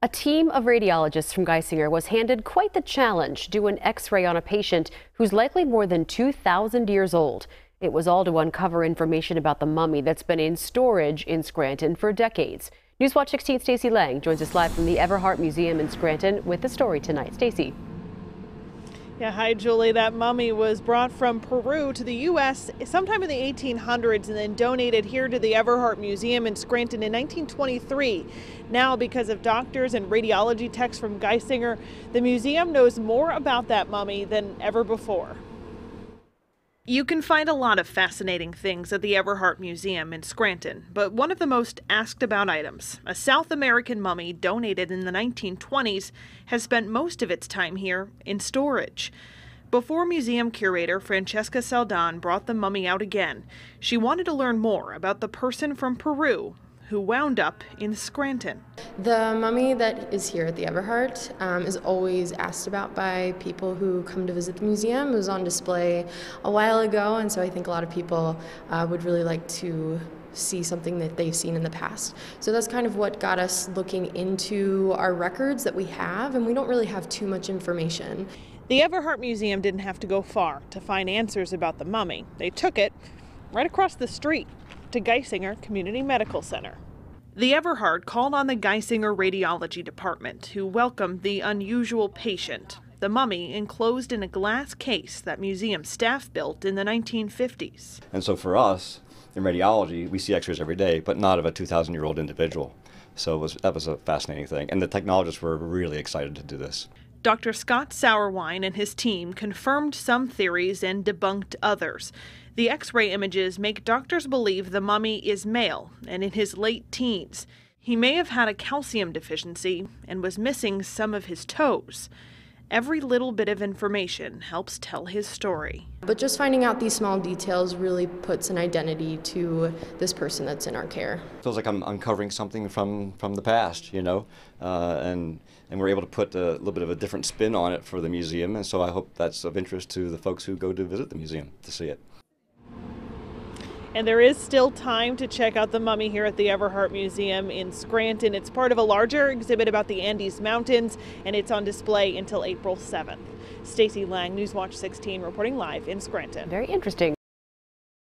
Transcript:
A team of radiologists from Geisinger was handed quite the challenge: do an X-ray on a patient who's likely more than 2,000 years old. It was all to uncover information about the mummy that's been in storage in Scranton for decades. NEWSWATCH 16's Stacey Lang joins us live from the Everhart Museum in Scranton with the story tonight. Stacey. Yeah, hi Julie. That mummy was brought from Peru to the U.S. sometime in the 1800s and then donated here to the Everhart Museum in Scranton in 1923. Now, because of doctors and radiology techs from Geisinger, the museum knows more about that mummy than ever before. You can find a lot of fascinating things at the Everhart Museum in Scranton, but one of the most asked about items, a South American mummy donated in the 1920s, has spent most of its time here in storage. Before museum curator Francesca Saldán brought the mummy out again, she wanted to learn more about the person from Peru who wound up in Scranton. The mummy that is here at the Everhart is always asked about by people who come to visit the museum. It was on display a while ago, and so I think a lot of people would really like to see something that they've seen in the past. So that's kind of what got us looking into our records that we have, and we don't really have too much information. The Everhart Museum didn't have to go far to find answers about the mummy. They took it right across the street to Geisinger Community Medical Center. The Everhart called on the Geisinger Radiology Department, who welcomed the unusual patient, the mummy enclosed in a glass case that museum staff built in the 1950s. And so for us, in radiology, we see x-rays every day, but not of a 2,000-year-old individual. So that was a fascinating thing, and the technologists were really excited to do this. Dr. Scott SAUERWINE and his team confirmed some theories and debunked others. The X-ray images make doctors believe the mummy is male and in his late teens. He may have had a calcium deficiency and was missing some of his toes. Every little bit of information helps tell his story. But just finding out these small details really puts an identity to this person that's in our care. It feels like I'm uncovering something from the past, you know, and we're able to put a little bit of a different spin on it for the museum, and so I hope that's of interest to the folks who go to visit the museum to see it. And there is still time to check out the mummy here at the Everhart Museum in Scranton. It's part of a larger exhibit about the Andes Mountains, and it's on display until April 7th. Stacey Lang, NEWSWATCH 16, reporting live in Scranton. Very interesting.